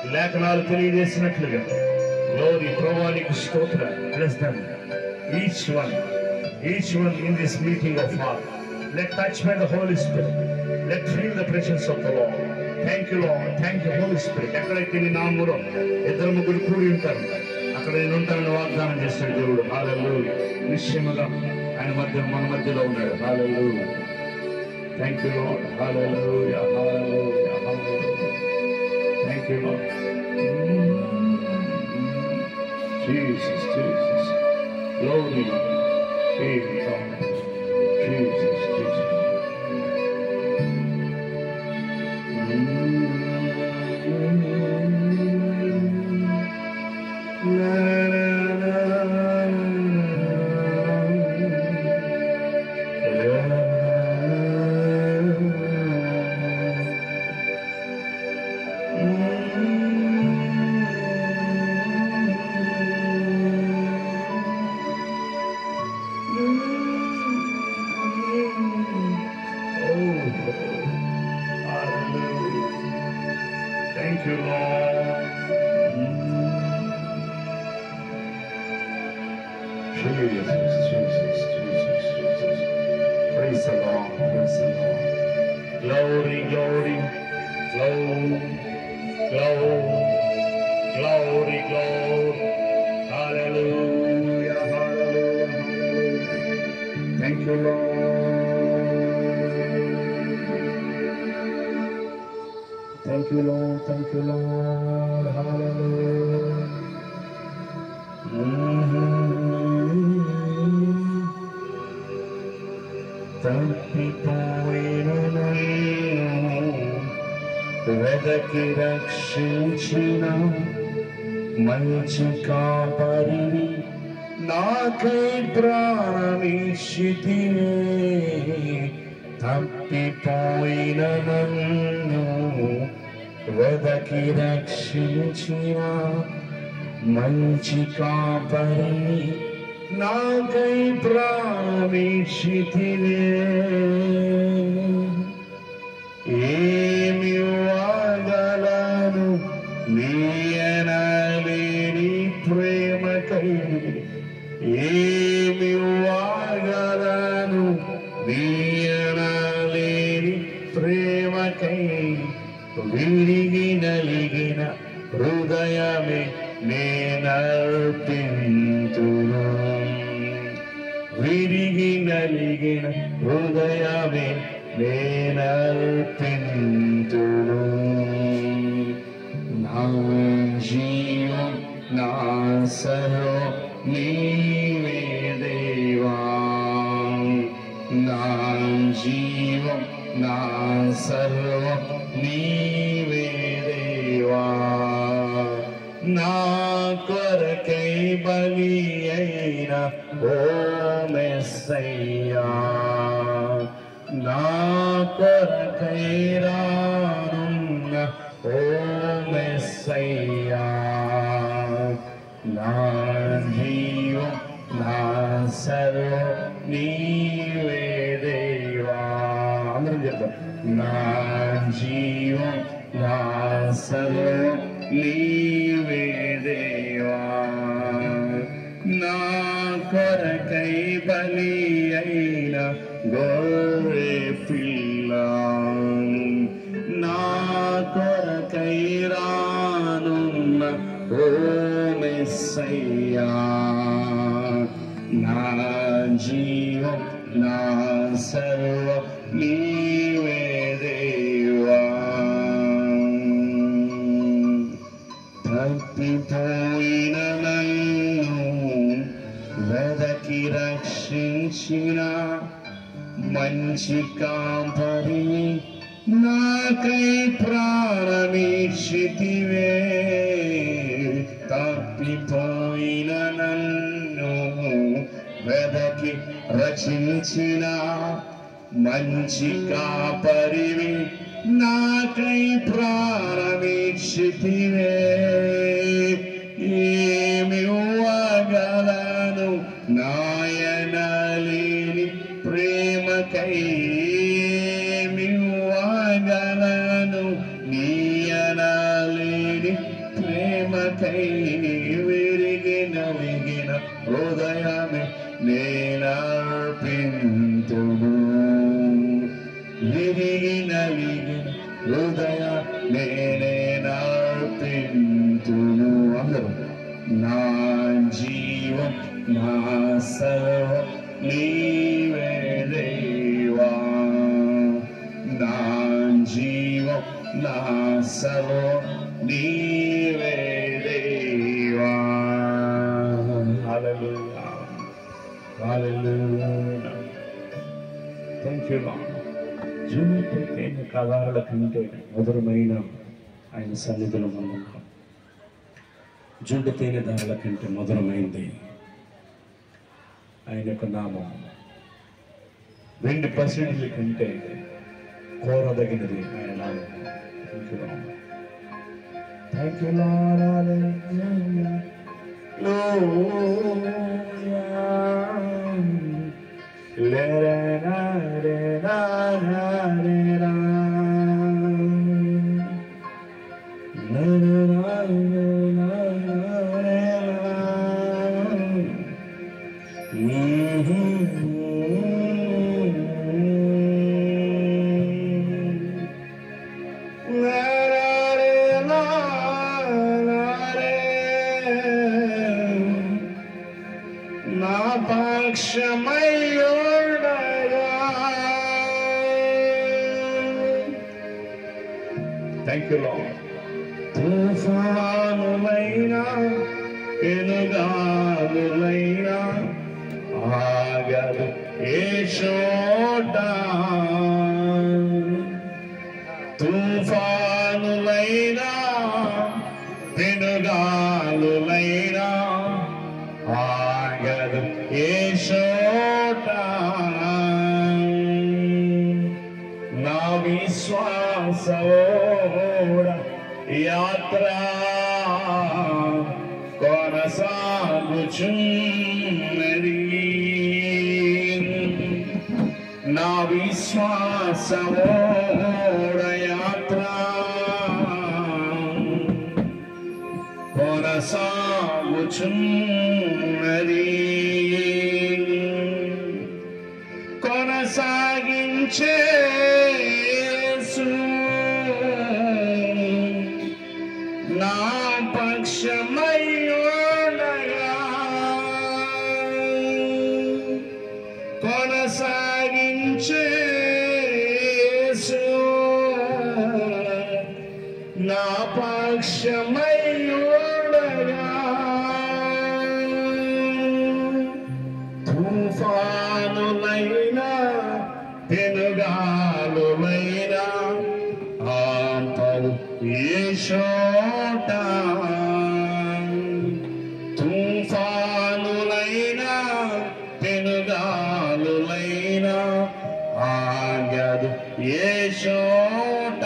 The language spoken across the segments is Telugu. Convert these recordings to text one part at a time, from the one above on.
లేఖనాలు తెలియజేసినట్లుగా గ్లోరీ ప్రభువానికి స్తోత్ర. Bless them, each one in this meeting of Father. Let touch by the Holy Spirit. Let feel the presence of the Lord. Thank you Lord. Thank you Holy Spirit. ఎక్కడైతే నీ నామములో ఇద్దరు ముగ్గురు కూడి ఉంటారు అక్కడ నేను ఉంటానని వాగ్దానం చేస్తాడు దేవుడు. హల్లెలూయా. నిశ్చయముగా ఆయన మన మధ్యలో ఉన్నాడు. హల్లెలూయా. Thank you Lord. Hallelujah. Hallelujah. Hallelujah. Thank you Lord. Jesus. Glory be to God. Jesus. Thank you, Lord. Jesus. Praise the Lord. Glory. Hallelujah. Thank you, Lord. Thank you, Lord. Hallelujah. తప్పిపోయిన వెదకి రక్షించిన మంచి కాపరిని నాకై ప్రాణమిచ్చితివే. తప్పిపోయిన నన్ను వెదకి రక్షించిన మంచి కాపరిని నాకై ప్రాణమిచ్చితివే. ఏమి వాగలను నీయనలేని ప్రేమకై. ఏమి వాగలను నీయనలేని ప్రేమకై. విరిగి నలిగిన హృదయమే నేనర్పింతును. విరిగి నలిగిన హృదయమే నేనర్పింతును. నా జీవం నా సర్వం నీవే దేవా. నా జీవం నా సర్వం నీవే దేవా. నా కొరకై బలి అయిన ఓ మెస్సయ్యా. నా కొరకై రానున్న ఓ మెస్సయ్యా. నా జీవం నా సర్వం నీవే దేవా. అందరం చెప్తాం. నా జీవం నా సర్వం నీవే దేవా. నా కొరకై బలి అయిన గొర్రె పిల్ల. నా కొరకై రానున్న ఓ మెస్సయ్యా. నా జీవం నా సర్వం నీవే దేవా. తప్పిపోయిన నన్ను వెదకి రక్షించిన మంచి కాపరిని నాకై ప్రాణమిచ్చితివే. తప్పిపోయిన నన్ను వెదకి రక్షించిన మంచి కాపరిని నాకై ప్రాణమిచ్చితివే. ఏమి వాగలను నాయనలేని ప్రేమకై. ఏమి వాగలను నీయనలేని ప్రేమకై విరిగి నలిగిన హృదయమే నేనర్పింతును. విరిగి నలిగిన హృదయ నేనర్పింతును. అందరూ నా జీవం నా సర్వం నీవే దేవా, నా జీవం నా సర్వం నీవే దేవా. Hallelujah, hallelujah. Thank you Lord. జూనిపేటైన కగారుల కంటే మధురమైన ఆయన సన్నిధిలో మనం జుండు తేనె దారుల కంటే మధురమైంది ఆయన యొక్క నామం. 2% కంటే కోరదగినది ఆయన నామం. థ్యాంక్ యూ నా పక్షమయ్యుండగా. Thank you Lord. తుఫానులైనా పెనుగాలులైనా ఆగదు ఏ చోట. తుఫానులైనా పెనుగాలులైనా ఆగదు ఏ చోట. నా విశ్వాసోడ యాత్ర కొనసాగుచున్నది. నా విశ్వాసోడ యాత్ర కొనసాగుచున్నది. కొనసాగించే యేసు నా పక్షమయ్యుండగా. కొనసాగించే యేసు నా పక్షమయ్యుండగా. తుఫానులైనా పెనుగాలులైనా ఆపదు ఏ చోట. తుఫానులైనా పెనుగాలులైనా ఆగదు ఏ చోట.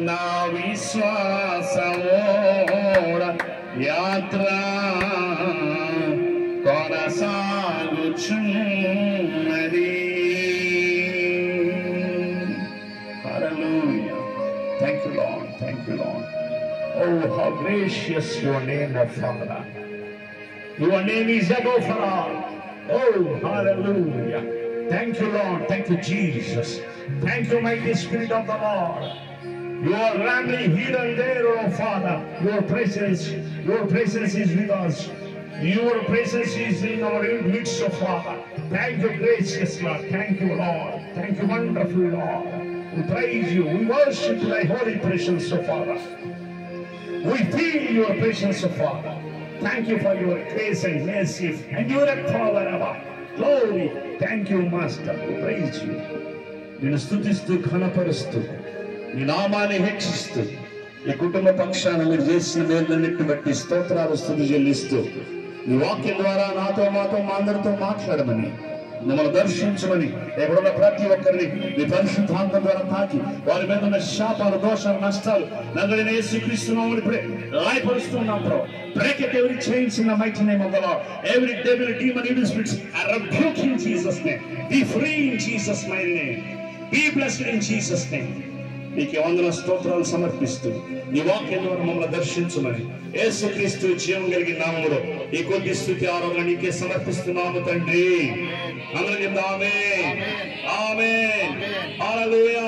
నా విశ్వాసోడ యాత్ర కొనసాగుచున్నది. Hallelujah. Thank you, Lord. Thank you, Lord. Oh, how gracious your name, O Father. Your name is above for all. Oh, hallelujah. Thank you, Lord. Thank you, Jesus. Thank you, mighty Spirit of the Lord. You are randomly hidden there, O Father. Your presence is with us. Your presence is in our midst, O Father. Thank you, gracious Lord. Thank you, Lord. Thank you, wonderful Lord. We praise you. We worship thy holy presence, O Father. We feel your presence, O Father. Thank you for your grace and mercy and your power, Abba. Glory. Thank you, Master. We praise you. నిన్ను స్తుతిస్తూ ఘనపరుస్తూ నీ నామాన్ని హెచ్చిస్తూ ఈ కుటుంబ పక్షాన మీరు చేసిన మేలులన్నిటిని బట్టి స్తోత్రాలు స్తుతి చెల్లిస్తూ నీ వాక్యం ద్వారా నాతో మాతో మా అందరితో మాట్లాడమని మమ్మల్ని దర్శించమని ఎక్కడున్న ప్రతి ఒక్కరిని నీ పరిశుద్ధాంతం ద్వారా తాకి వారి మీద ఉన్న శాపాలు దోషాలు నష్టాలు నన్ను యేసుక్రీస్తునామమున ఇప్పుడే లయపరుస్తున్నాం ప్రభు. Break it, every chains in the mighty name of the Lord. Every devil, demon, evil spirits are rebuked in Jesus' name. Be free in Jesus' mighty name. Be blessed in Jesus' name. నీకు వందన స్తోత్రాలు సమర్పిస్తూ నీ వాక్యం ద్వారా మమ్మల్ని దర్శించమని యేసుక్రీస్తు జీవం కలిగిన నామములో ఈ కొద్ది స్తుతి ఆరాధన నీకే సమర్పిస్తున్నాము తండ్రి. అందరం చెప్దాం ఆమేన్ ఆమేన్ హల్లెలూయా.